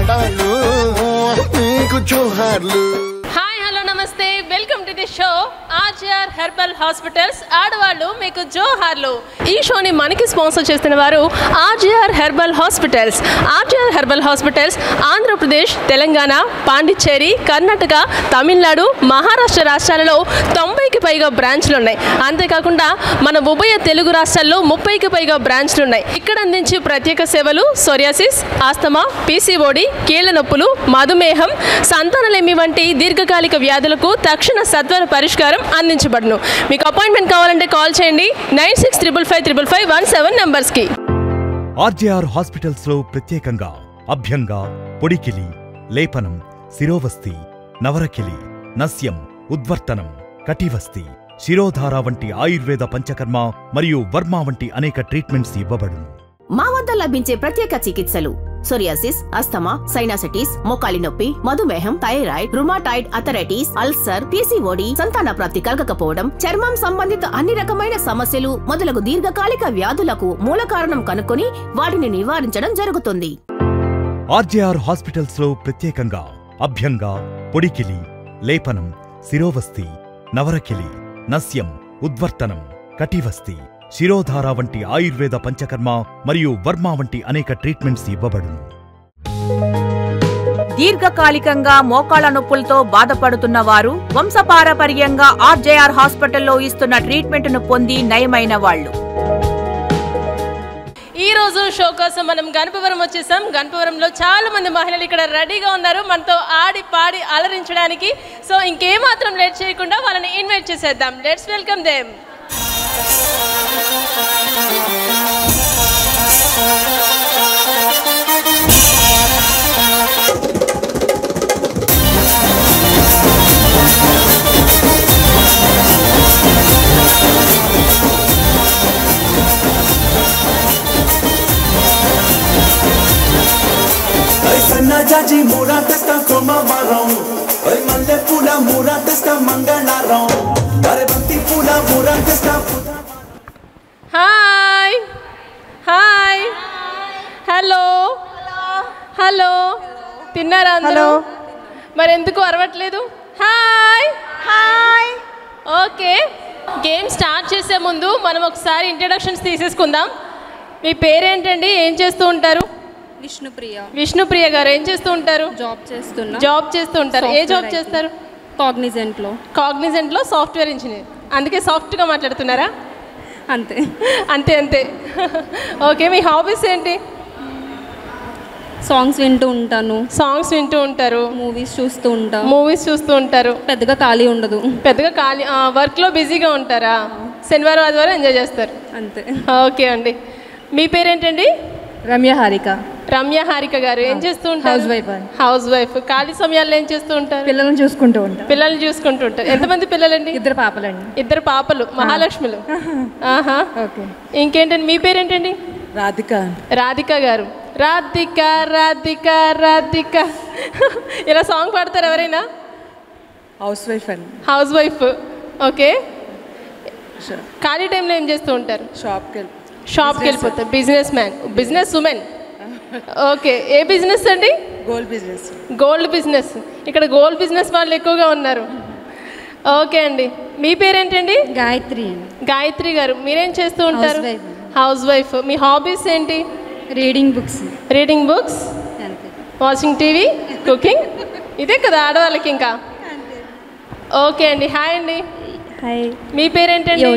దండాలు నీకు జోహార్లు. Hi hello నమస్తే, welcome to the show RGR herbal hospitals ఆడవాళ్ళు మీకు జోహార్లు. ఈ షోని మనకి స్పాన్సర్ చేస్తున్న వారు RGR herbal hospitals. RGR herbal hospitals Andhra Pradesh, Telangana, Pondicherry, Karnataka, Tamil Nadu, Maharashtra రాష్ట్రాలలో 90కి పైగా బ్రాంచ్లు ఉన్నాయి. అంతేకాకుండా మన ఉభయ తెలుగు రాష్ట్రాల్లో 30కి పైగా బ్రాంచ్లు ఉన్నాయి. ఇక్కడ అందించే ప్రత్యేక సేవలు సోరియాసిస్, ఆస్తమా, పీసీఓడి, కీళ్ల నొప్పులు, మధుమేహం, సంతానలేమి వంటి దీర్ఘకాలిక వ్యాధులకు తక్షణ సత్వర పరిష్కారం అందించబడును. మీకు అపాయింట్మెంట్ కావాలంటే కాల్ చేయండి 9655555517 నంబర్స్కి. ఆర్జీఆర్ హాస్పిటల్స్ లో ప్రత్యేకంగా అభ్యంగ, పొడికిలి, లేపనం, శిరోవస్తి, నవరకిలి, నస్యం, ఉద్వర్తనం, కటివస్తి, శిరోధార వంటి ఆయుర్వేద పంచకర్మ మరియు వర్మ వంటి అనేక ట్రీట్మెంట్స్ ఇవ్వబడును. మా వద్ద లభించే ప్రత్యేక చికిత్సలు సోరియాసిస్, అస్తమా, సైనసైటిస్, మోకాలి నొప్పి, మధుమేహం, thyroid, rheumatoid arthritis, ulcer, PCOD, సంతాన ప్రాప్తి కలగకపోవడం, చర్మం సంబంధిత అన్ని రకమైన సమస్యలు మొదలగు దీర్ఘకాలిక వ్యాధులకు మూల కారణం కనుక్కొని వాటిని నివారించడం జరుగుతుంది. ఆర్జీఆర్ హాస్పిటల్స్ లో ప్రత్యేకంగా అభ్యంగ, పొడికిలి, లేపనం, శిరోవస్తి, నవరకిలి, నస్యం, ఉద్వర్తనం, కటివస్తి, శిరోధార వంటి ఆయుర్వేద పంచకర్మ మరియు వర్మ వంటి అనేక ట్రీట్మెంట్స్ ఇవ్వబడును. దీర్ఘకాలికంగా మోకాళ్ల నొప్పులతో బాధపడుతున్న వారు వంశపారపర్యంగా ఆర్జీఆర్ హాస్పిటల్లో ఇస్తున్న ట్రీట్మెంట్ను పొంది నయమైన వాళ్లు. ఈ రోజు షో కోసం మనం గణపవరం వచ్చేసాం. గణపవరంలో చాలా మంది మహిళలు ఇక్కడ రెడీగా ఉన్నారు మనతో ఆడి పాడి అలరించడానికి. సో ఇంకేమాత్రం లేట్ చేయకుండా వాళ్ళని ఇన్వైట్ చేసేద్దాం. Let's welcome them. జాజి మూరా తెస్తా సోమవారం, మల్లె పూల మూరా తెస్తా మంగళవారం, బంతి పూల మూరా తెస్తా. హాయ్ హాయ్ హలో హలో, తిన్నారా అందరూ? మరి ఎందుకు అరవట్లేదు? Hi hi. Okay, game start చేసే ముందు మనం ఒకసారి ఇంట్రడక్షన్స్ తీసేసుకుందాం. మీ పేరేంటండి? ఏం చేస్తూ ఉంటారు? విష్ణుప్రియ. విష్ణుప్రియ గారు ఏం చేస్తూ ఉంటారు? జాబ్ చేస్తూ ఉంటారు. ఏ జాబ్ చేస్తారు? కాగ్నిజెంట్లో సాఫ్ట్వేర్ ఇంజనీర్. అందుకే సాఫ్ట్గా మాట్లాడుతున్నారా? అంతే అంతే అంతే. ఓకే, మీ హాబీస్ ఏంటి? సాంగ్స్ వింటూ ఉంటారు, మూవీస్ చూస్తూ ఉంటారు. పెద్దగా ఖాళీ వర్క్లో బిజీగా ఉంటారా? శనివారం ఆదివారం ఎంజాయ్ చేస్తారు అంతే. ఓకే అండి, మీ పేరేంటండి? రమ్య హారిక గారు ఏం చేస్తూ ఉంటారు? House wife. ఖాళీ సమయాల్లో ఏం చేస్తూ ఉంటారు? పిల్లల్ని చూసుకుంటూ ఉంటారు. ఎంతమంది పిల్లలండి? ఇద్దరు పాపలు, మహాలక్ష్ములు. ఆహా. ఇంకేంటండి, మీ పేరేంటండి? రాధిక గారు. రాధిక ఇలా సాంగ్ పాడతారు ఎవరైనా? House wife. ఓకే, ఖాళీ టైంలో ఏం చేస్తూ ఉంటారు? షాప్కి వెళ్ళిపోతారు. Business women. ఓకే, ఏ బిజినెస్ అండి? Gold business. ఇక్కడ గోల్డ్ బిజినెస్ వాళ్ళు ఎక్కువగా ఉన్నారు. ఓకే అండి, మీ పేరేంటండి? గాయత్రి గారు. మీరేం చేస్తూ ఉంటారు? Housewife. మీ హాబీస్ ఏంటి? Reading books, watching TV, cooking. ఇదే కదా ఆడవాళ్ళకి ఇంకా. ఓకే అండి, హాయ్ అండి. మీ పేరేంటండి?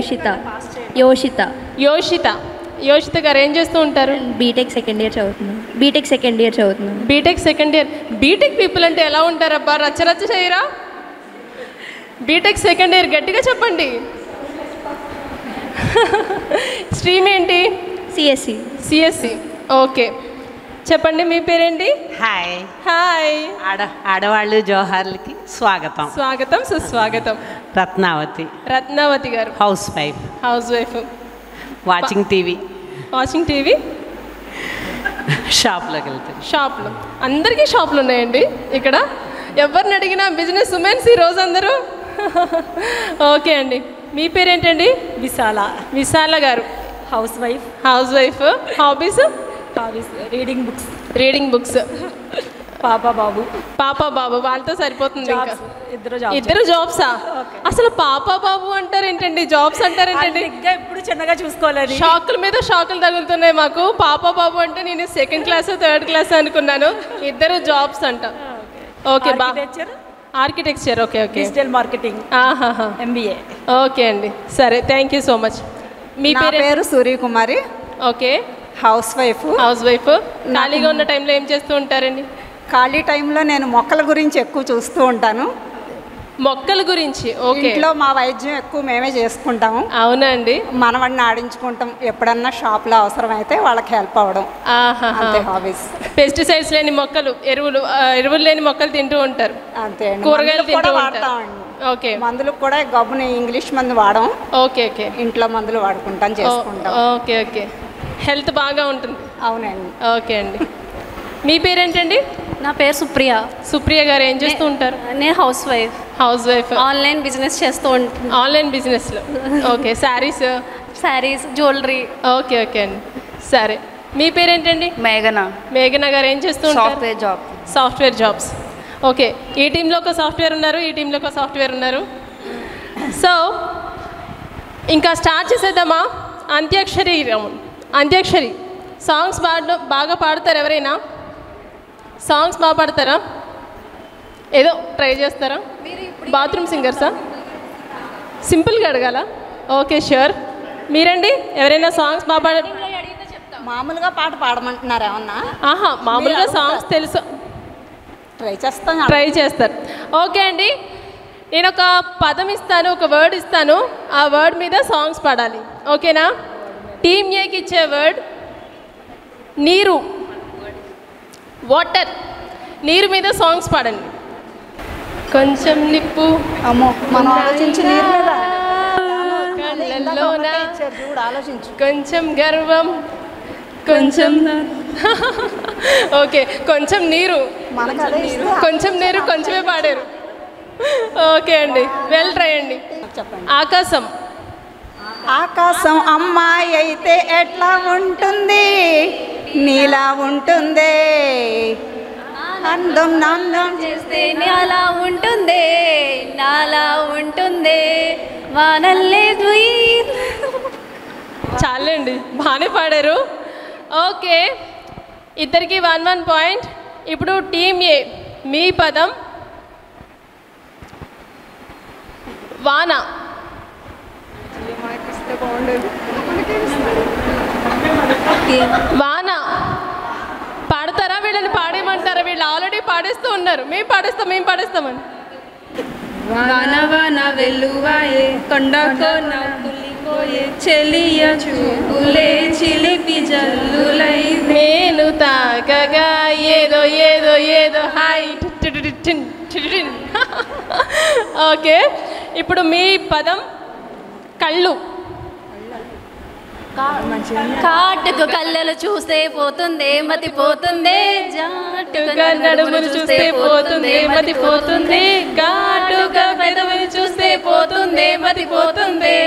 యోషిత గారు ఏం చేస్తూ ఉంటారు? బీటెక్ సెకండ్ ఇయర్ చదువుతున్నాను. బీటెక్ పీపుల్ అంటే ఎలా ఉంటారబ్బా? రచ్చ చేయరా? బీటెక్ సెకండ్ ఇయర్, గట్టిగా చెప్పండి. స్ట్రీమ్ ఏంటి? సిఎస్సి. ఓకే, చెప్పండి మీ పేరేంటి? హాయ్. ఆడవాళ్ళు జోహార్లకి స్వాగతం సుస్వాగతం. రత్నావతి గారు హౌస్ వైఫ్. వాచింగ్ టీవీ, షాప్లో. అందరికీ షాపులు ఉన్నాయండి ఇక్కడ. ఎవరిని అడిగినా బిజినెస్ ఉమెన్స్ ఈ రోజు అందరూ. ఓకే అండి, మీ పేరేంటండి? విశాల గారు. House wife. Hobbies? Reading books. పాప బాబు. పాప బాబు వాళ్ళతో సరిపోతుంది. ఇంకా ఇద్దరు జాబ్సా? అసలు పాప బాబు అంటారు ఏంటండి, జాబ్స్ అంటారు ఏంటండి? ఇప్పుడు చిన్నగా చూసుకోలేదు. షాకుల మీద షాకులు తగులుతున్నాయి మాకు. పాప బాబు అంటే నేను 2nd క్లాస్ 3rd క్లాస్ అనుకున్నాను. ఇద్దరు జాబ్స్ అంట. Okay, architecture. Okay okay, digital marketing, MBA. Okay అండి, సరే, థ్యాంక్ యూ సో మచ్. మీ పేరు సూర్యకుమారి. Okay, house wife. ఖాళీగా ఉన్న టైంలో ఏం చేస్తూ ఉంటారండి? ఖాళీ టైంలో నేను మొక్కల గురించి ఎక్కువ చూస్తూ ఉంటాను. మొక్కల గురించి? ఓకే. ఇంట్లో మా వైద్యం ఎక్కువ మేమే చేసుకుంటాము. అవునండి. మనవాడిని ఆడించుకుంటాం, ఎప్పుడన్నా షాప్లో అవసరమైతే వాళ్ళకి హెల్ప్ అవ్వడం, అంతే హాబీస్. పెస్టిసైడ్స్ లేని మొక్కలు, ఎరువులు లేని మొక్కలు తింటూ ఉంటారు. అంతే, కూరగాయలు తింటూ వాడతామండి. ఓకే. మందులు కూడా గబ్బుని ఇంగ్లీష్ మందు వాడడం. ఓకే ఓకే, ఇంట్లో మందులు వాడుకుంటాం, చేసుకుంటాం. ఓకే ఓకే, హెల్త్ బాగా ఉంటుంది. అవునండి. ఓకే అండి, మీ పేరేంటండి? నా పేరు సుప్రియ. సుప్రియ గారు ఏం చేస్తూ ఉంటారు? నేను హౌస్ వైఫ్. ఆన్లైన్ బిజినెస్ చేస్తూ ఉంటాను. ఆన్లైన్ బిజినెస్లో? Okay. Saris, jewellery. Okay okay అండి, సరే. మీ పేరేంటండి? మేఘన గారు ఏం చేస్తూ ఉంటారు? Software jobs. ఓకే, ఈ టీంలో ఒక సాఫ్ట్వేర్ ఉన్నారు, ఈ టీంలో ఒక సాఫ్ట్వేర్ ఉన్నారు. సో ఇంకా స్టార్ట్ చేసేద్దామా? అంత్యాక్షరి సాంగ్స్ బాగా పాడతారు ఎవరైనా? సాంగ్స్ బాగా పాడతారా? ఏదో ట్రై చేస్తారా? బాత్రూమ్ సింగర్సా? సింపుల్గా అడగాల? Okay, sure. మీరండి, ఎవరైనా సాంగ్స్ బాగా మామూలుగా పాట పాడమంటున్నారు ఏమన్నా? మామూలుగా సాంగ్స్ తెలుసు, ట్రై చేస్తారు. ఓకే అండి, నేను ఒక పదం ఇస్తాను, ఒక వర్డ్ ఇస్తాను, ఆ వర్డ్ మీద సాంగ్స్ పాడాలి. ఓకేనా? టీమ్ ఏకి ఇచ్చే వర్డ్ నీరు, వాటర్. నీరు మీద సాంగ్స్ పాడండి. కొంచెం నిప్పు, కొంచెం గర్వం, కొంచెం ఓకే, కొంచెం నీరు, కొంచెమే పాడారు. ఓకే అండి, వెల్ ట్రై అండి. ఆకాశం అమ్మాయి అయితే ఎట్లా ఉంటుంది, నీలా ఉంటుంది. అందం నందం చేస్తే నాలా ఉంటుంది, నాలా ఉంటుంది. వానల్లే చాలండి, బాగానే పాడారు. ఓకే, ఇద్దరికి 1 పాయింట్. ఇప్పుడు టీమ్ ఏ, మీ పదం వాన. వాన పాడతారా? వీళ్ళని పాడేయమంటారా? వీళ్ళు ఆల్రెడీ పాడేస్తూ ఉన్నారు. మేము పాడేస్తామని. వాన వాన వెల్లువాయే కొండకోన పులిపోయే చెలియ చూపులే చిలిపి జల్లులై నేను తాకగా ఏదో ఏదో ఏదో హాయ్. ఓకే, ఇప్పుడు మీ పదం కళ్ళు. కాటుకు కళ్ళలు చూస్తే పోతుంది మతి పోతుంది, జాటుగా నడుములు చూస్తే పోతుంది మతి పోతుంది, ఘాటుగా పెదవులు చూస్తే పోతుంది మతి పోతుంది,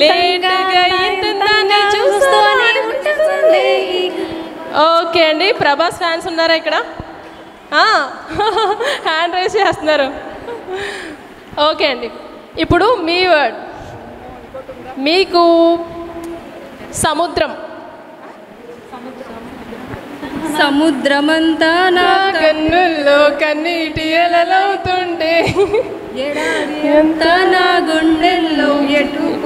లేటుగా ఇంతని చూస్తూనే ఉంటుంది. ఓకే అండి, ప్రభాస్ ఫ్యాన్స్ ఉన్నారా ఇక్కడ? హ్యాండ్ రైజ్ చేస్తున్నారు. ఓకే అండి, ఇప్పుడు మీ వర్డ్. మీకు సముద్రం. సముద్రమంతా నా కన్నుల్లో కన్నీటి అలలవుతుంటే, ఎంత నా గుండెల్లో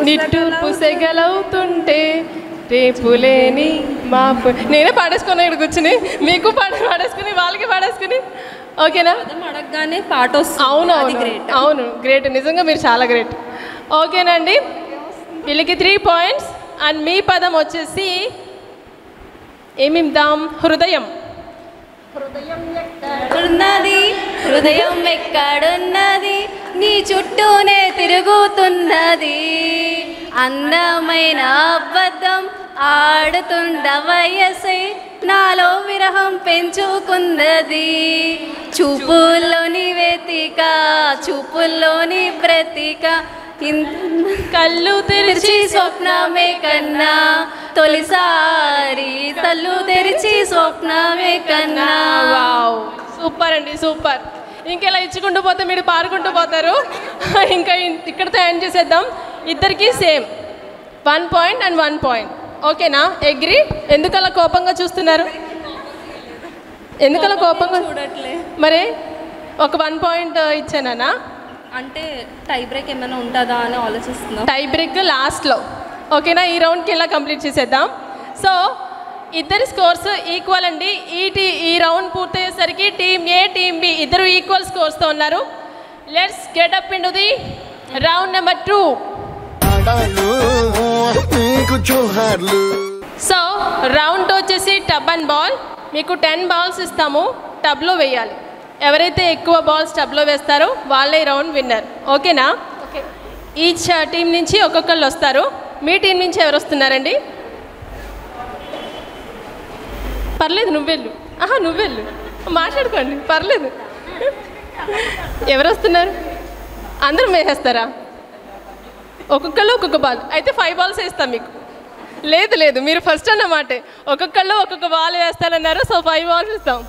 నిట్టూర్పు సెగలవుతుంటే, రేపులేని మాపు. నేనే పాడేసుకున్నా ఇక్కడ కూర్చుని, మీకు పాడేసుకుని, వాళ్ళకి పాడేసుకుని. ఓకేనా? అడగగానే పాట వస్తుంది. అవును, గ్రేట్, నిజంగా మీరు చాలా గ్రేట్. ఓకేనండి, వీళ్ళకి 3 పాయింట్స్. అండ్ మీ పదం వచ్చేసి ఏమిద్దాం? హృదయం. హృదయం ఎక్కడున్నది, నీ చుట్టూనే తిరుగుతున్నది, అందమైన అబద్ధం ఆడుతుండ వయసే నాలో విరహం పెంచుకున్నది, చూపుల్లోని వెతిక చూపుల్లోని బ్రతిక కళ్ళు తెరిచి స్వప్నమే కన్నా తొలిసారి కళ్ళు తెరిచి స్వప్నమే కన్నా. వావ్, సూపర్ అండి, సూపర్. ఇంకెలా ఇచ్చుకుంటూ పోతే మీరు పారుకుంటూ పోతారు. ఇంకా ఇక్కడితో ఎండ్ చేసేద్దాం. ఇద్దరికి సేమ్ 1 పాయింట్ అండ్ 1 పాయింట్. ఓకేనా? అగ్రీ? ఎందుకలా కోపంగా చూస్తున్నారు? ఎందుకలా కోపంగా చూడట్లే? మరి ఒక 1 పాయింట్ ఇచ్చానా? అంటే టై బ్రేక్ ఏమైనా ఉంటుందా అని ఆలోచిస్తున్నాం. టై బ్రేక్ లాస్ట్లో. ఓకేనా? ఈ రౌండ్కి ఇలా కంప్లీట్ చేసేద్దాం. సో ఇద్దరి స్కోర్స్ ఈక్వల్ అండి. ఈ రౌండ్ పూర్తయ్యేసరికి టీమ్ ఏ టీమ్ బి ఇద్దరు ఈక్వల్ స్కోర్స్తో ఉన్నారు. Let's get up in to the round number 2. So round 2 వచ్చేసి టబ్ అండ్ బాల్. మీకు 10 బాల్స్ ఇస్తాము, టబ్లో వేయాలి. ఎవరైతే ఎక్కువ బాల్స్ టబ్లో వేస్తారో వాళ్ళే రౌండ్ విన్నర్. ఓకేనా? ఈచ్ టీం నుంచి ఒక్కొక్కళ్ళు వస్తారు. మీ టీం నుంచి ఎవరు వస్తున్నారండి? పర్లేదు, నువ్వెళ్ళు. నువ్వెళ్ళు, మాట్లాడుకోండి, పర్లేదు. ఎవరు వస్తున్నారు? అందరూ వేసేస్తారా? ఒక్కొక్కళ్ళు ఒక్కొక్క బాల్. అయితే 5 బాల్స్ వేస్తాం మీకు. లేదు, మీరు ఫస్ట్ అన్నమాట. ఒక్కొక్కళ్ళు ఒక్కొక్క బాల్ వేస్తారన్నారు. సో 5 బాల్స్ ఇస్తాం.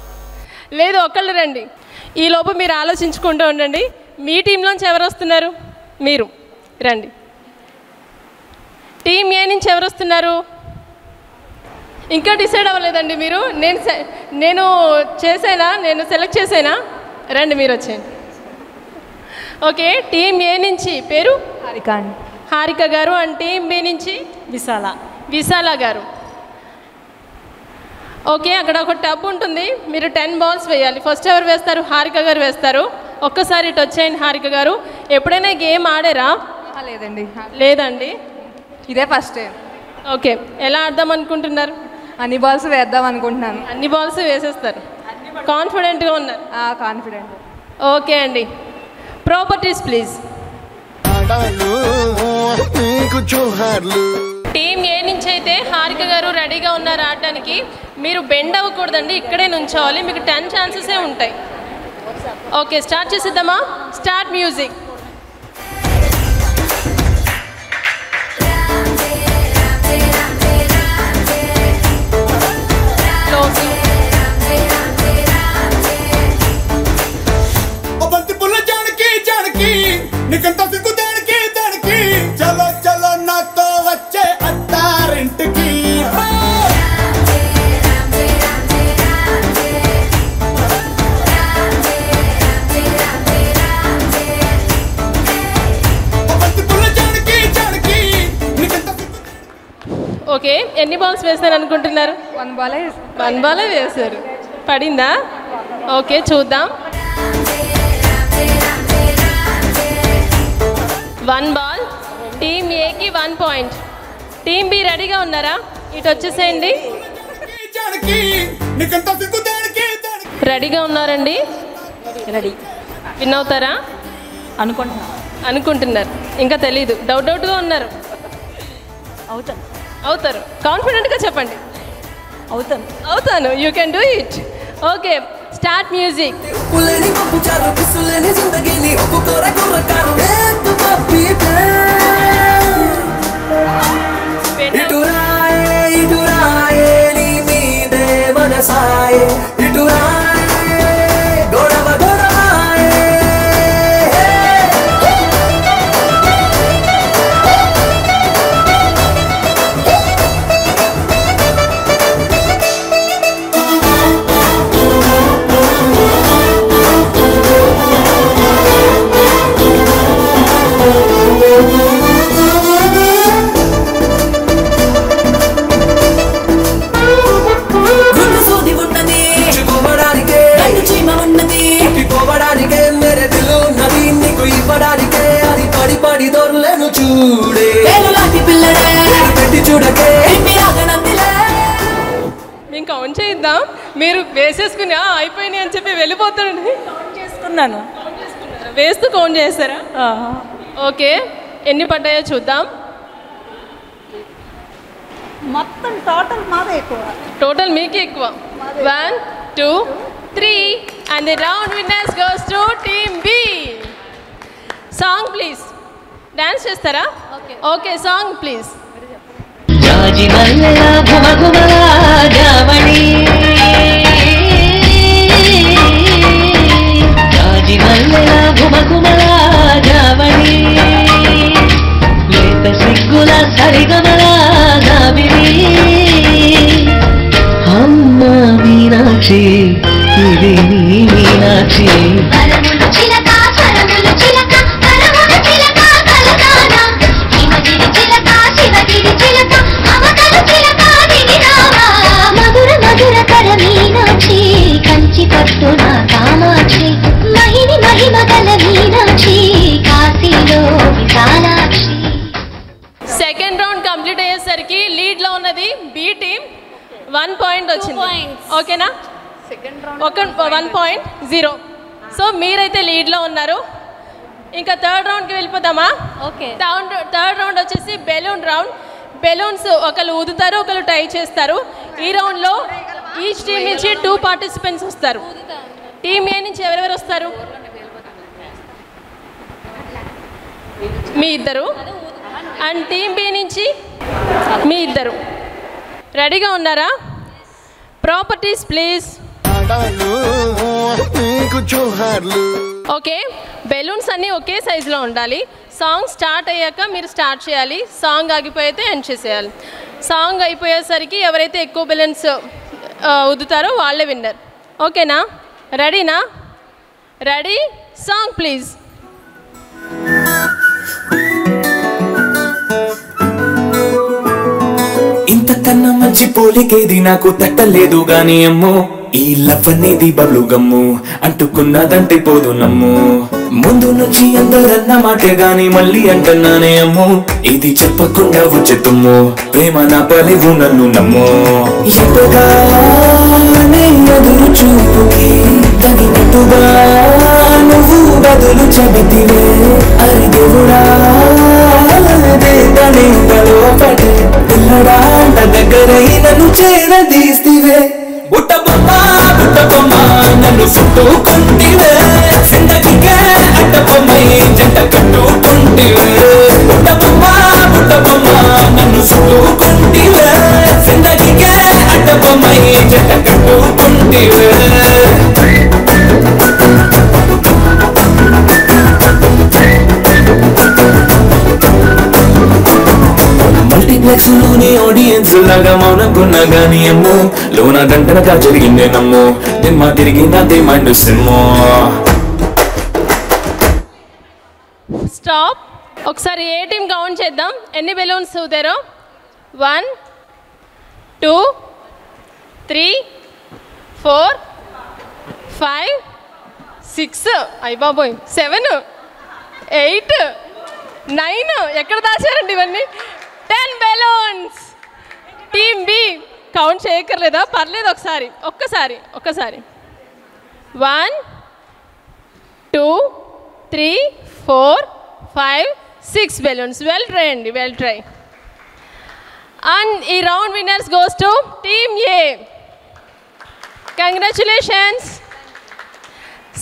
లేదు, ఒకళ్ళు రండి. ఈ లోపు మీరు ఆలోచించుకుంటూ ఉండండి. మీ టీంలోంచి ఎవరు వస్తున్నారు? మీరు రండి. టీం ఏ నుంచి ఎవరు వస్తున్నారు? ఇంకా డిసైడ్ అవ్వలేదండి మీరు? నేను సెలెక్ట్ చేసేనా? రండి, మీరు వచ్చేయండి. ఓకే, టీం ఏ నుంచి పేరు? హారిక గారు. అండ్ టీం బి నుంచి విశాల గారు. ఓకే, అక్కడ ఒక టబ్ ఉంటుంది. మీరు 10 బాల్స్ వేయాలి. ఫస్ట్ ఎవరు వేస్తారు? హారిక గారు వేస్తారు. ఒక్కసారి ఇటు వచ్చేయండి హారిక గారు. ఎప్పుడైనా గేమ్ ఆడారా? లేదండి, ఇదే ఫస్ట్ టైం. ఓకే, ఎలా ఆడదాం అనుకుంటున్నారు? అన్ని బాల్స్ వేద్దాం అనుకుంటున్నాను. అన్ని బాల్స్ వేసేస్తారు. కాన్ఫిడెంట్గా ఉన్నారు? కాన్ఫిడెంట్. ఓకే అండి. Properties please. టీం ఏ నుంచి అయితే హారిక గారు రెడీగా ఉన్నారు ఆడడానికి. మీరు బెండ్ అవ్వకూడదండి, ఇక్కడే నుంచోవాలి. మీకు 10 ఛాన్సెసే ఉంటాయి. ఓకే, స్టార్ట్ చేసేద్దామా? Start music. చలో చలో నాతో వచ్చే అత్తారింటికి. ఓకే, ఎన్ని బాల్స్ వేస్తారు అనుకుంటున్నారు? 1 బాలే వేశారు. పడిందా? ఓకే, చూద్దాం. 1 బాల్. టీమ్ ఏకి 1 పాయింట్. టీమ్ బి రెడీగా ఉన్నారా? ఇటు వచ్చేసేయండి. రెడీగా ఉన్నారండి? రెడీ. విన్ అవుతారా అనుకుంటున్నారు? ఇంకా తెలీదు, డౌట్గా ఉన్నారు. అవుతారు. కాన్ఫిడెంట్గా చెప్పండి. అవుతాను. You can do it. Okay, start music. మేము కౌంట్ చేద్దాం. మీరు వేసేసుకుని అయిపోయినాయి అని చెప్పి వెళ్ళిపోతాడండి. చేసుకున్నాను. వేస్తూ కౌంట్ చేస్తారా? ఓకే, ఎన్ని పడ్డాయో చూద్దాం. మొత్తం టోటల్ మాదే ఎక్కువ. టోటల్ మీకే ఎక్కువ. 1 2 3 and the round winners goes to team B. Song please. Dance చేస్తారా? Okay, song please. జాజి మల్లెల ఘుమఘుమల జావళి, జాజి మల్లెల ఘుమఘుమల జావళి, లేత సిగ్గుల సరిగమల జాబిలి, అమ్మ మీనాక్షి ఇది నీ మీనాక్షి. మధుర మధుర కర మీనాక్షి కంచి పట్టున కామాక్షి, మహిని మహిమ గల మీనాక్షి కాశీలో విశాలాక్షి. సెకండ్ రౌండ్ కంప్లీట్ అయ్యేసరికి లీడ్లో ఉన్నది బి టీమ్ 1 పాయింట్ వచ్చింది. ఓకేనా? 1.0. సో మీరైతే లీడ్లో ఉన్నారు. ఇంకా థర్డ్ రౌండ్కి వెళ్ళిపోదామా? ఓకే. థర్డ్ రౌండ్ వచ్చేసి బెలూన్ రౌండ్. బెలూన్స్ ఒకళ్ళు ఊదుతారు, ఒకళ్ళు టై చేస్తారు. ఈ రౌండ్లో ఈచ్ టీమ్ నుంచి 2 పార్టిసిపెంట్స్ వస్తారు. టీమ్ ఏ నుంచి ఎవరెవరు వస్తారు? మీ ఇద్దరు. అండ్ టీమ్ బి నుంచి మీ ఇద్దరు. రెడీగా ఉన్నారా? Properties please. ఓకే, బెలూన్స్ అన్నీ ఒకే సైజులో ఉండాలి. సాంగ్ స్టార్ట్ అయ్యాక మీరు స్టార్ట్ చేయాలి. సాంగ్ ఆగిపోయితే ఎండ్ చేసేయాలి. సాంగ్ అయిపోయేసరికి ఎవరైతే ఎక్కువ బెలూన్స్ ఊదుతారో వాళ్ళే విన్నర్. ఓకేనా? రెడీనా? Ready, song please. ఇంతకన్నా మంచి పోలికేది నాకు తట్టలేదు గాని అమ్మో, ఈ లవ్ అనేది బబ్లు గమ్ము అంటుకున్నదంటే పోదు నమ్ము. ముందు నుంచి అందరన్న మాటే గాని మళ్ళీ అంటున్నానే అమ్ము, ఇది చెప్పకుండా వచ్చే తుమ్ము, ప్రేమ నా పలివు నన్ను నమ్ము. ఎదుగానే ఎదురు చూపుకి తగినట్టుగా నువ్వు బదులు చెబితివే, అరి దేవుడా లోపటే పిల్లడాంట దగ్గరై నన్ను చేరదీస్తివే. బుట్ట బొమ్మ నన్ను చుట్టుకుంటివే, జిందగీకే అడ్డ బొమ్మై జంట కట్టుకుంటివే. బుట్ట బొమ్మ నన్ను చుట్టుకుంటివే, జిందగీకే అడ్డ బొమ్మై జంట కట్టుకుంటివే. మల్టీప్లెక్స్ లోని ఆడియన్స్ లాగా మౌనంకున్నా గానీ అమ్మో, లోన గంటనగా జరిగిందే నమ్మో, దిమ్మ తిరిగిందే మైండ్ సిమ్మో. స్టాప్. ఒకసారి ఏ టీం కౌంట్ చేద్దాం, ఎన్ని బెలూన్స్ ఊదారో. 1 2 3 4 5 6 అయ్య బాబోయ్ 7 8 9. ఎక్కడ దాచారండి ఇవన్నీ? 10 బెలూన్స్. టీమ్ బి కౌంట్ చేయక్కర్లేదా? పర్లేదు, ఒక్కసారి 1 2 3 4 5 6 బెలూన్స్. వెల్ ట్రై అండి, వెల్ ట్రై. అండ్ ఈ round winners goes to team A. Congratulations.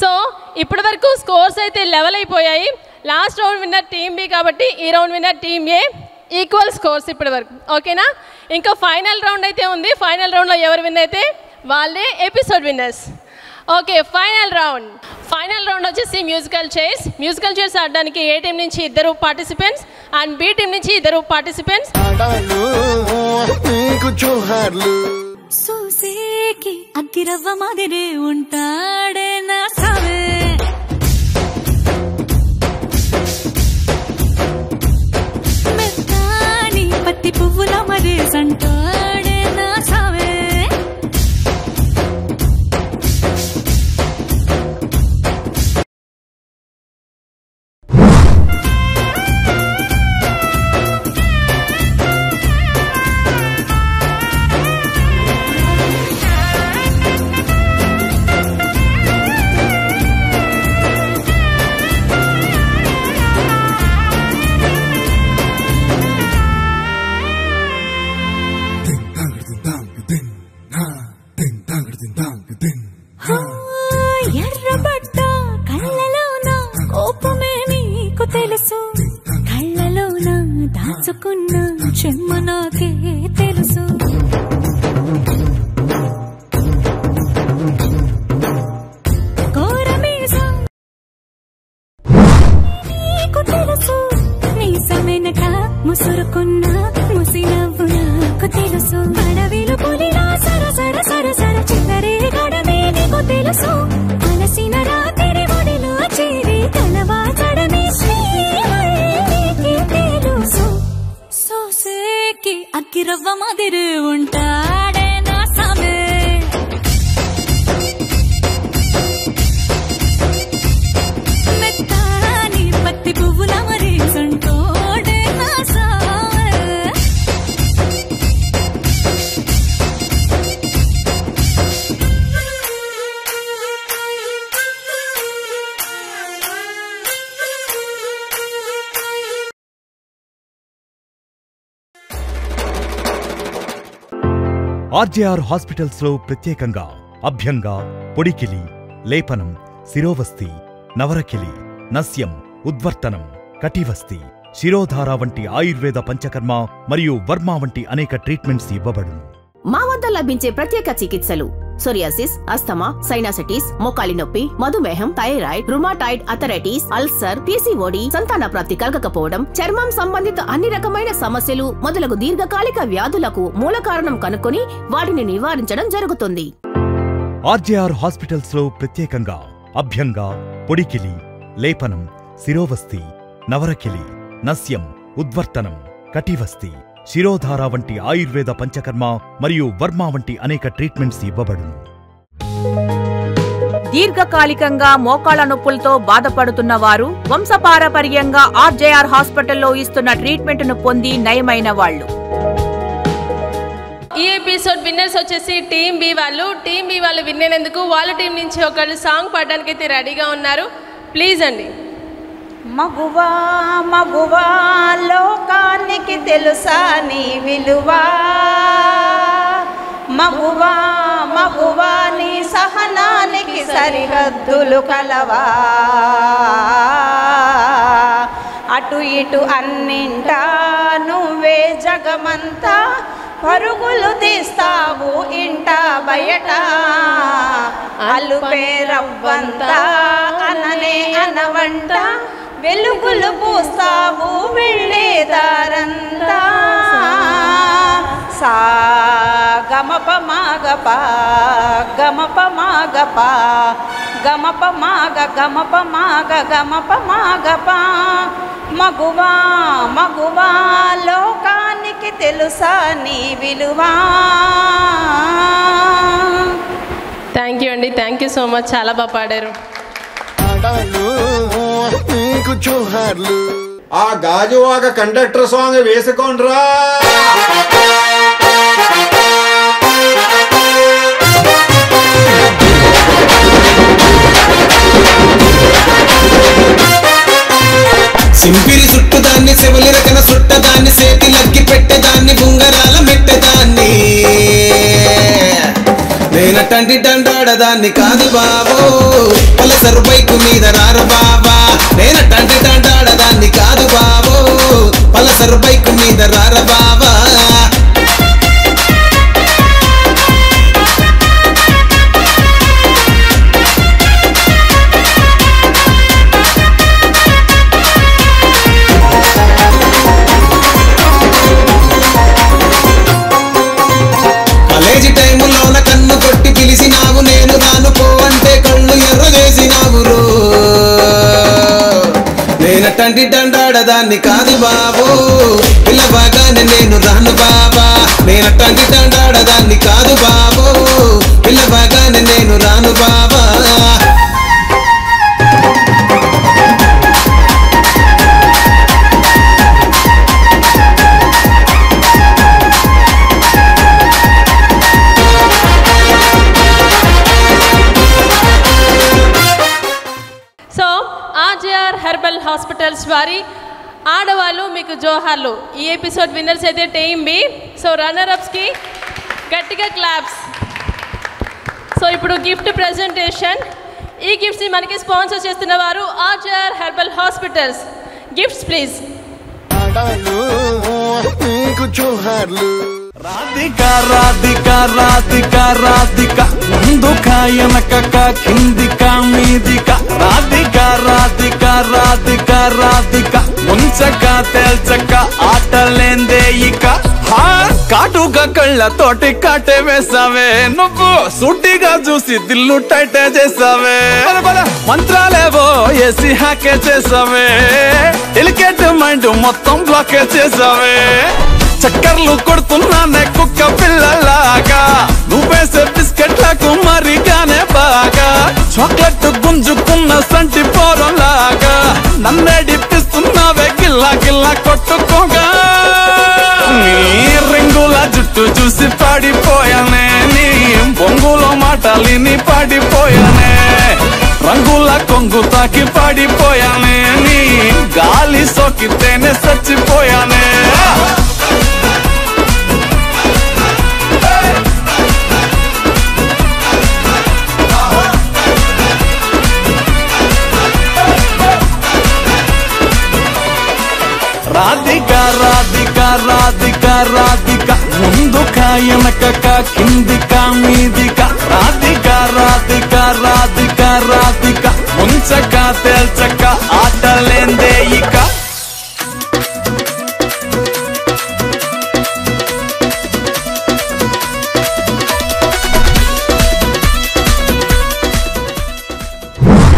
So ఇప్పటి వరకు స్కోర్స్ అయితే లెవెల్ అయిపోయాయి. Last round winner team B కాబట్టి ఈ round winner team A. Equal scores ఇప్పటి వరకు. ఓకేనా? ఇంకా ఫైనల్ రౌండ్ అయితే ఉంది. ఫైనల్ రౌండ్లో ఎవరు విన్ అయితే వాళ్ళే episode winners. Okay, final round వచ్చేసి మ్యూజికల్ చైర్స్ ఆడడానికి ఏ టీం నుంచి 2 పార్టిసిపెంట్స్ అండ్ బి టీం నుంచి 2 పార్టిసిపెంట్స్. సూసేకి అగ్గిరవ్వ మాదిరే ఉంటాడే నా సావే, మెత్తాని పత్తి పువ్వుల మరే సంటాడే నా సావే. చెమ్మ నాకే తెలుసు. కోరమీసం నీకు తెలుసు, మీసమెనక ముసురుకున్న ముసినవ్వు నాకు తెలుసు. అడవిలు పులిలా సర సర సర సర చిల్లరే గడమే నీకు తెలుసు. అలసిన రాత్రి ఒడిలో చేరి కలవాచడమే శ్రీకి తెలుసు. సోసేకి అక్కిరవ్వ మాదిరి ఉంటాడే నా సామే. మెత్తాని పత్తి పువ్వుల మరి సంటోడే నా సామే. ఆర్జేఆర్ హాస్పిటల్స్ లో ప్రత్యేకంగా అభ్యంగా, పొడికిలి, లేపనం, శిరోవస్తి, నవరకిలి, నస్యం, ఉద్వర్తనం, కటివస్తి, శిరోధార వంటి ఆయుర్వేద పంచకర్మ మరియు వర్మ వంటి అనేక ట్రీట్మెంట్స్ ఇవ్వబడును. మా వద్ద లభించే ప్రత్యేక చికిత్సలు సోరియాసిస్, అస్తమా, సైనాసిటిస్, మోకాలి నొప్పి, మధుమేహం, thyroid, rheumatoid arthritis, ulcer, PCOD, సంతాన ప్రాప్తి కలగకపోవడం, చర్మం సంబంధిత అన్ని రకమైన సమస్యలు మొదలగు దీర్ఘకాలిక వ్యాధులకు మూల కారణం కనుక్కొని వాటిని నివారించడం జరుగుతుంది. ఆర్జేఆర్ హాస్పిటల్స్ లో ప్రత్యేకంగా అభ్యంగా, పొడికిలి, లేపనం, శిరోవస్తి, నవరకిలి, నస్యం, ఉద్వర్తనం, కటివస్తి, శిరోధార వంటి ఆయుర్వేద పంచకర్మ మరియు వర్మ వంటి అనేక ట్రీట్మెంట్స్ ఇవ్వబడును. దీర్ఘకాలికంగా మోకాళ్ల నొప్పులతో బాధపడుతున్న వారు వంశపారపర్యంగా ఆర్జేఆర్ హాస్పిటల్లో ఇస్తున్న ట్రీట్మెంట్ను పొంది నయమైన వాళ్ళు. ఈ ఎపిసోడ్ విన్నర్స్ వచ్చేసి టీమ్ బి వాళ్ళు. టీమ్ బి వాళ్ళు విన్ అయినందుకు వాళ్ళ టీం నుంచి ఒకళ్ళు సాంగ్ పాడడానికి అయితే రెడీగా ఉన్నారు. ప్లీజ్ అండి. మగువా మగువా లోకానికి తెలుసా నీ విలువా, మగువా మగువా నీ సహనానికి సరిహద్దులు కలవా, అటు ఇటు అన్నింటా నువ్వే జగమంతా పరుగులు తీస్తావు ఇంట బయట, అలుపే రవ్వంతా అననే అనవంట వెలుగులు పూస్తావు వెళ్ళేదారంతా, సా గమప మాగప గమప మాగప గమప మాగ గమప మాగ గమప మాగప, మగువా మగువా లోకానికి తెలుసా నీ విలువా. థ్యాంక్ యూ అండి, థ్యాంక్ యూ సో మచ్, చాలా బాగా పాడారు. ఆ గాజువాక కండక్టర్ సాంగ్ వేసుకోండ్రా. సింపిరి చుట్టుదాన్ని సెవలి రకన సుట్టదాన్ని సేతి లగ్గి పెట్టేదాన్ని బుంగరాల మెట్టేదాన్ని, నేనటంటి దండాడదాన్ని కాదు బాబో పలసరు బైకు మీద రారు బాబా, నేనటంటి దండాడదాన్ని కాదు బాబో పలసరు బైకు మీద రారు బాబా. కాలేజీ టైములోన కన్ను కొట్టి పిలిచినావు, నేను రాను పో అంటే కళ్ళు ఎర్ర చేసినావు రో, నేనటంటి దండాడదాన్ని కాదు బాబో పిల్లబాగానే నేను రాను బాబా, నేనటంటి దండాడదాన్ని కాదు బాబో పిల్లబాగానే నేను రాను బాబా. హెర్బల్ హాస్పిటల్స్ వారి ఆడవాళ్ళు మీకు జోహార్లు. ఈ ఎపిసోడ్ విన్నర్స్ అయితే టీమ్ బి. సో రన్నర్అప్స్కి గట్టిగా క్లాప్స్. సో ఇప్పుడు గిఫ్ట్ ప్రెజెంటేషన్. ఈ గిఫ్ట్స్ని మనకి స్పాన్సర్ చేస్తున్న వారు RJR herbal hospitals. Gifts please. నీకు జోహార్లు. రాధిక రాధిక రాధిక రాధిక ముందుక వెనకక కిందిక మీదిక రాధిక రాధిక రాధిక రాధిక ముంచక తేల్చక ఆటలేందే ఇక కాటుగా కళ్ళతోటి కాటే వేసావే నువ్వు సూటిగా చూసి దిల్లు టైటే చేసావే మంత్రాలేవో ఏసి హ్యాకే చేసావే డెలికేట్ మైండ్ మొత్తం బ్లాకే చేసావే చక్కర్లు కొడుతున్నానే కుక్క పిల్లలాగా నువ్వేసే బిస్కెట్లకు మరిగానే బాగా చాక్లెట్ గుంజుకున్న సంటి పోరలాగా నన్నేడిపిస్తున్నావే గిల్లా గిల్లా కొట్టుకోగా నీ రింగుల జుట్టు చూసి పాడిపోయానే నీ బొంగులో మాటలిని పాడిపోయానే రంగుల కొంగు తాకి పాడిపోయానే నీ గాలి సోకితేనే చచ్చిపోయానే రాధిక రాధిక రాధిక రాధిక ముందుక వెనకక కిందిక మీదిక రాధిక రాధిక రాధిక రాధిక ముంచక తేల్చక ఆటలేందే ఇక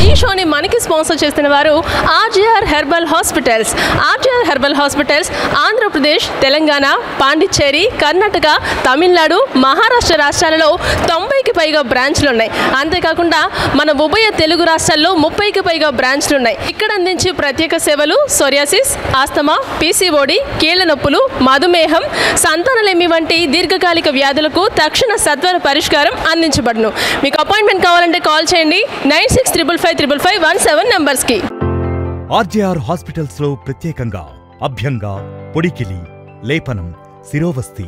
ఈ షోని మనకి స్పాన్సర్ చేస్తున్న వారు RJR herbal hospitals. RJR herbal hospitals Andhra Pradesh, Telangana, Pondicherry, Karnataka, Tamil Nadu, Maharashtra రాష్ట్రాలలో 90కి పైగా బ్రాంచ్లు ఉన్నాయి. అంతేకాకుండా మన ఉభయ తెలుగు రాష్ట్రాల్లో 30కి పైగా బ్రాంచ్లు ఉన్నాయి. ఇక్కడ అందించే ప్రత్యేక సేవలు సోరియాసిస్, ఆస్తమా, పీసీఓడి, కీళ్ల నొప్పులు, మధుమేహం, సంతానలేమి వంటి దీర్ఘకాలిక వ్యాధులకు తక్షణ సత్వర పరిష్కారం అందించబడును. మీకు అపాయింట్మెంట్ కావాలంటే కాల్ చేయండి 96555517 నంబర్స్కి. ఆర్జేఆర్ హాస్పిటల్స్ లో ప్రత్యేకంగా అభ్యంగా, పొడికిలి, లేపనం, శిరోవస్తి,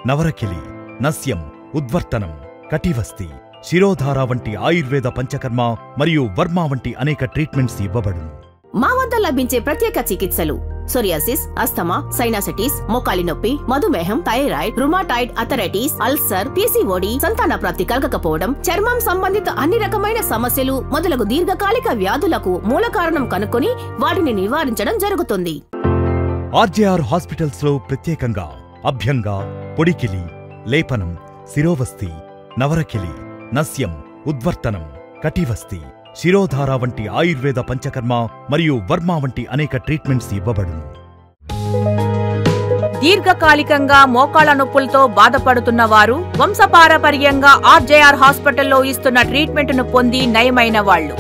నవరకిలి, నస్యం, ఉద్వర్తనం, కటివస్తి, శిరోధార వంటి ఆయుర్వేద పంచకర్మ మరియు వర్మ వంటి అనేక ట్రీట్మెంట్స్ ఇవ్వబడును. మా వద్ద లభించే ప్రత్యేక చికిత్సలు సోరియాసిస్, అస్తమా, సైనాసిటిస్, మోకాలి నొప్పి, మధుమేహం, thyroid, rheumatoid arthritis, ulcer, PCOD, సంతాన ప్రాప్తి కలగకపోవడం, చర్మం సంబంధిత అన్ని రకమైన సమస్యలు మొదలగు దీర్ఘకాలిక వ్యాధులకు మూల కారణం కనుక్కొని వాటిని నివారించడం జరుగుతుంది. ఆర్జేఆర్ హాస్పిటల్స్ లో ప్రత్యేకంగా అభ్యంగా, పొడికిలి, లేపనం, శిరోవస్తి, నవరకిలి, నస్యం, ఉద్వర్తనం, కటివస్తి, శిరోధార వంటి ఆయుర్వేద పంచకర్మ మరియు వర్మ వంటి అనేక ట్రీట్మెంట్స్ ఇవ్వబడును. దీర్ఘకాలికంగా మోకాళ్ల నొప్పులతో బాధపడుతున్న వారు వంశపారపర్యంగా ఆర్జేఆర్ హాస్పిటల్లో ఇస్తున్న ట్రీట్మెంట్ను పొంది నయమైన వాళ్లు.